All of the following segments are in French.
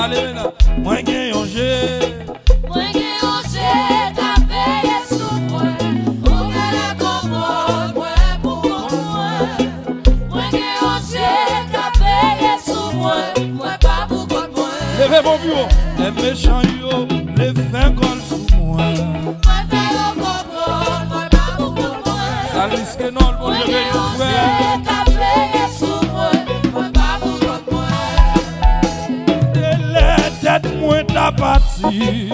Allez là, moi gagne yongé. Moi gagne yongé, t'as veillé sous moi. On a la commode, moi pour moi. Moi gagne yongé, t'as veillé sous moi. Moi pas pour moi. Levez mon bureau, les méchants yo, les fins collent sous moi. Moi fais le commode, moi pas pour moi. Ça risque non, le bon Dieu veille nous faire. T'as veillé sous moi. Moi pas pour moi. Les têtes moi t'as parti.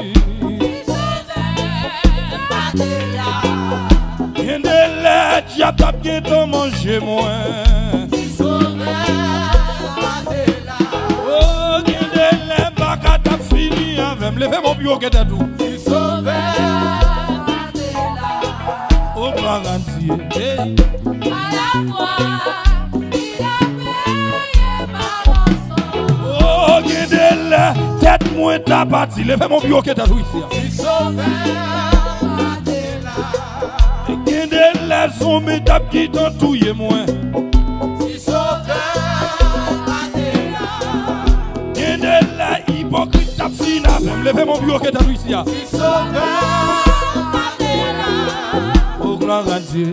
Y'en de l'aide, y'a pas bien t'en manger moins. Oh, y'en de l'aide, baka t'as fini avec. Levez mon bureau qui est à tout. Oh, garantie. Oh, y'en de l'aide, tête moi t'as parti. Levez mon bureau qui est à tout ici. Les hommes étapes qui t'entouillent moins. Si sauveur, et de la hypocrite tape fina. Même levez mon bureau qui est à lui ici. Si sauveur, oh gloire à Dieu.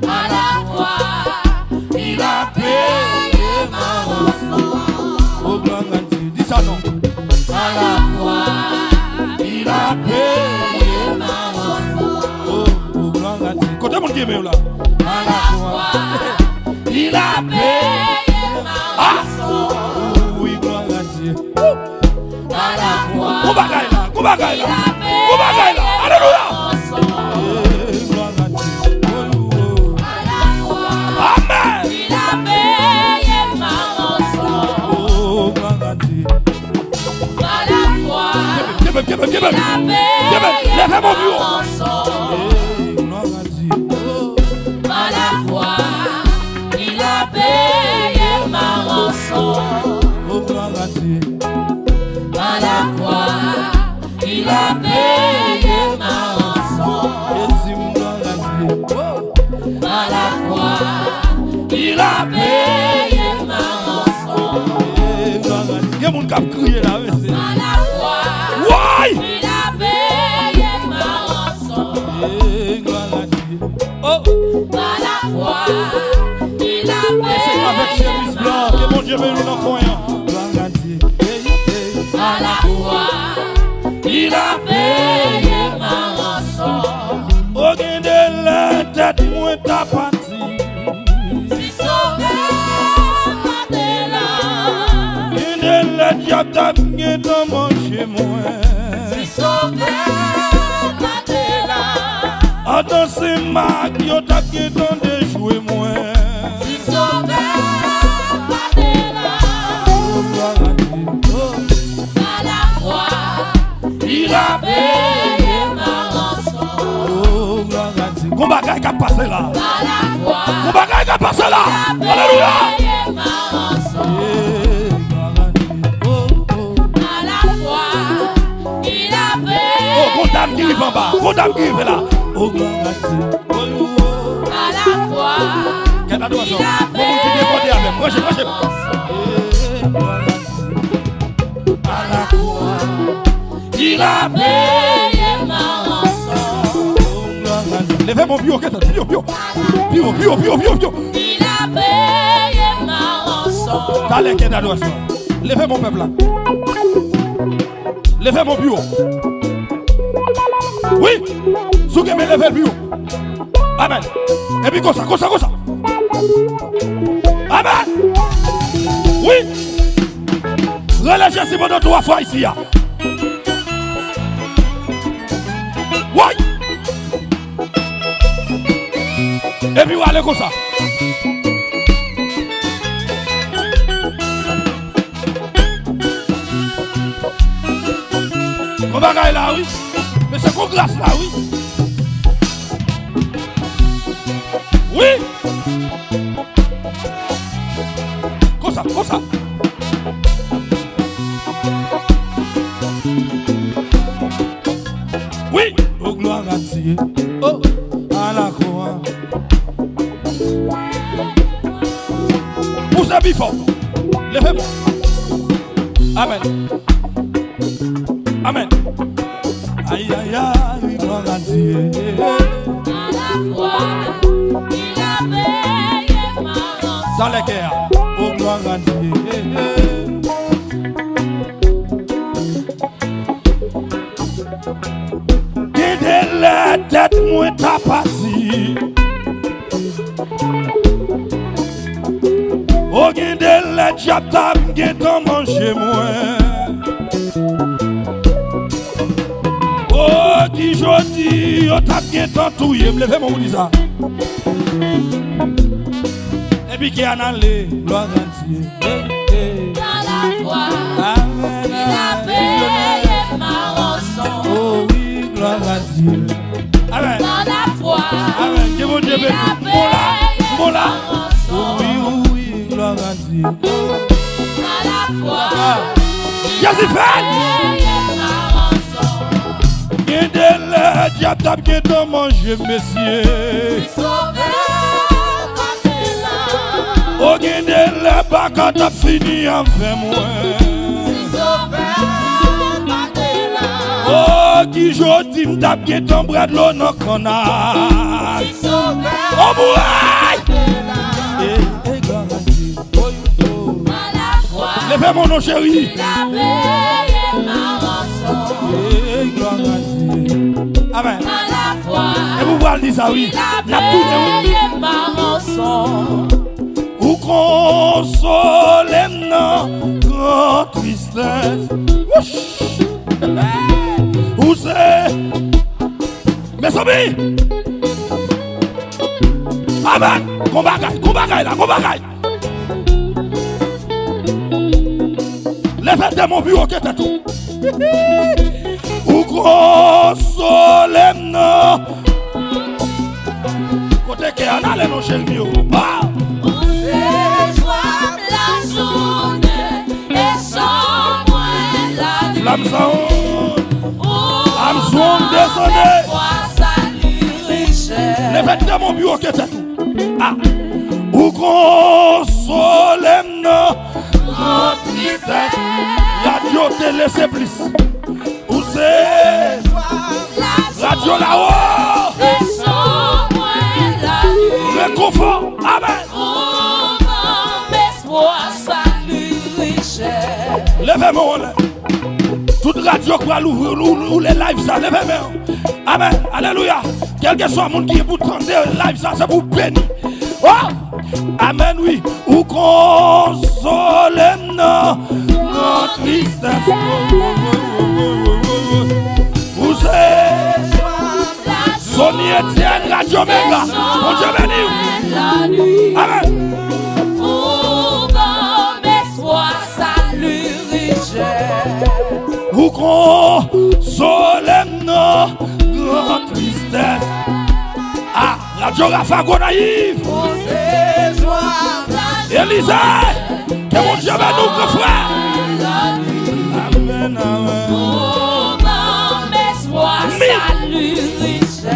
À la croix, il a payé ma rançon. Oh gloire à Dieu. Dis ça non. À la croix, il a payé ma rançon. Côté mon Dieu, là. À la croix, il a payé ma rançon. Oui, gloire à Dieu. À la croix, go bagaille là. il a payé Alléluia. Gloire à Dieu. À la croix, Amen. il a payé ma rançon. Oh, gloire à Dieu. À la croix, il a payé ma rançon. À la croix, il a payé ma rançon. À la croix, il a payé ma rançon. À la croix, il a payé ma rançon. Il y a mon cap crié là. À la croix, Ouais. il a payé ma rançon. Oh. À la croix, il a C'est avec payé chemise blanc que mon Dieu veut nous dans le coin. à la croix, il a payé ma rançon. Oh, gain de la tête, moi t'as parti. Si sauveur, là. Gain de la diable, t'as bien t'en manger moins. Si sauveur, là. Attends, c'est ma yo t'as bien t'en de jouer moins. Si sauveur, là. À la croix, il a payé ma rançon. Oh, gloire à Dieu. Qu'on bagaille qui a passé là. À la croix, Qu'on bagaille qui a passé là. il a Alléluia. payé ma rançon. À la croix, il a payé. Oh, condamne qui arrive en bas. Condamne qui arrive là. Oh, gloire à Dieu. À la croix, Quelle adoration. il a payé Moi, j'ai ma rançon. À la croix, il a payé ma rançon. Levez mon bio, bio. Bio. Il a payé ma rançon. Allez, quelle adoration. Levez mon peuple là. Levez mon bio. Oui. Sougez, mais levez le bio. Amen. Et puis, comme ça. Amen. Oui. Relâchez si pendant 3 fois ici. Oui. Et puis, allez comme ça. On va gagner là, oui. Mais c'est qu'on glace là, oui. Oui. Comme ça. Oui. Oh, gloire à Dieu. Oh, à la croix. Poussez plus fort. Levez-moi. Amen. Amen. Aïe, aïe, aïe, gloire à Dieu. À la fois, il a veillé ma rançon. Dans les guerres, oh gloire à Dieu. Guidez la tête, moi t'as parti. Oh guidez la diable, t'as guettant manger moi. Oh qui jodi, oh t'as guettant touye, me levez mon dit ça. Et puis qui en allé, gloire à Dieu. Dans la foi, il a veillé ma rançon. Oh oui, gloire à Dieu. Amen. Dans la foi, Amen. Que mon Dieu il a bénisse. veillé Mola. ma rançon. Oui, oui, gloire à Dieu. Dans la foi, il a Yazifel. veillé ma rançon. Guidez le diable, t'as guettant manger, messieurs. Sauvé par tes larmes. Oh guidez le bac, t'as fini enfin moi. Sauvé par tes larmes. Oh qui jodi, m'tap guettant bras de l'eau non canard. Sauvé Oh boy. par tes larmes. Gloire à Dieu. Oh, Dans la foi, levez mon nom chéri. il a veillé ma rançon. Gloire à Dieu. Amen. Dans la foi, Et vous voyez ça, oui. il a N'a tout veillé ma rançon. Ou consoler non grand tristesse. Ouch. Où c'est? Mes amis. Amen. Combat là, combat. Levez de mon bureau qui est tout. Ou consoler non. Côté qui en a les noms chez le Où c'est joie la journée et sans moi la nuit. Flamme sound. I'm Où swung descendé. moi salut richesse. Levez de mon bureau qui est tout. Ah. Ou consoler non. Grand tristesse. Radio télé c'est plus. Où c'est? La Radio là-haut. et sans moi la nuit. Réconfort. Amen. Où mon espoir salut richesse. Levez-moi là. Toute radio qui va l'ouvrir ou les lives ça, levez-moi. Amen. Alléluia. Quel que soit le monde qui est pour prendre les lives ça, c'est pour bénir. Oh! Amen, oui. Ou consoler non. Notre tristesse. Où c'est? Sonny Etienne, Radio Méga. Mon Dieu béni. La nuit. Amen. Où mon espoir salut richesse. Ou consoler non. Notre tristesse. Ah, Radio Rafago naïf. Où c'est joie la Élisée. Que mon Dieu bénisse nous, frère. la nuit. Amen, amen. Où mon espoir salut richesse.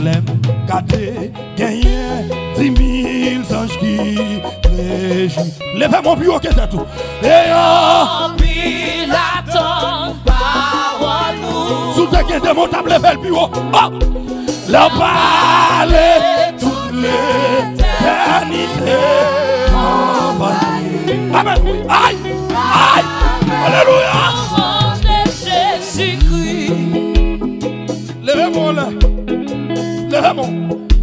L'aime gâté, gagné 10 000 anges qui réjouissent. Levez mon bureau qui est tout. Et Puis l'attend parole nous. sous tes guettes de mon table, levez le bureau. Oh! La parler toute l'éternité. Amen. Aïe! Aïe! Alléluia! Mange de Jésus-Christ. Levez-moi là. Levez-moi.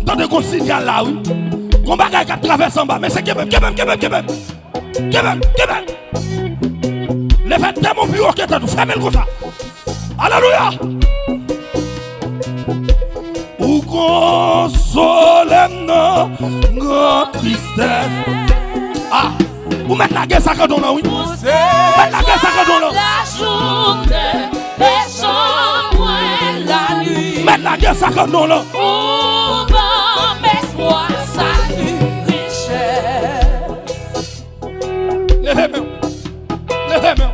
Dans de gros signal là, oui. Qu'on bagaille qui traverse en bas, mais c'est quand même. Levez de mon bureau qui est tout. Fermez le comme ça. Alléluia! Ou consoler notre tristesse. Ah! Vous mettez la guerre sacrée dans là, oui. Vous mettez la guerre sacrée dans là. La journée et sans moi la nuit. Mettez la guerre sacrée dans là. Où mon espoir salut richesse. Levez-moi. Levez-moi.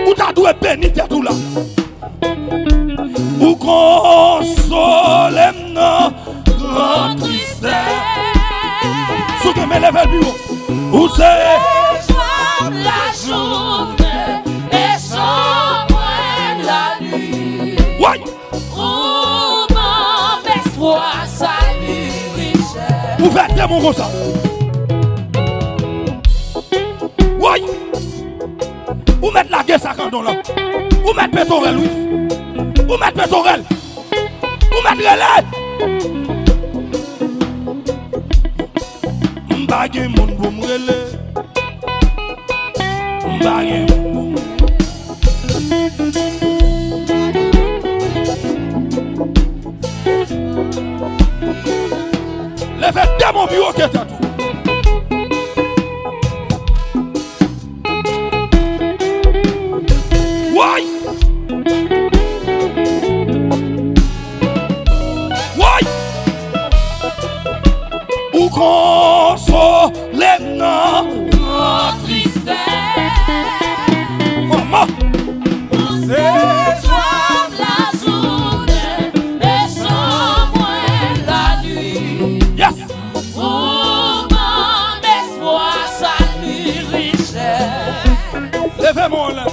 Où t'as dû bénir tout là. Ou consoler notre tristesse. Sous que me lève le bureau. Où c'est? La journée Ouvert démon comme ça. Oui. Ou mettre la guerre ça quand là. Ou mettre pétorel, oui. Ou mettre pétorel. Ou mettre relais. M'bagé moun pour m'relais. M'bagé moun. Levez démon bureau qui est tout. Oui. Oui. Ou consoler non tristesse. Maman. C'est la journée et sombre la nuit. Yes. Pour mon espoir, salut, richesse. Levez mon là.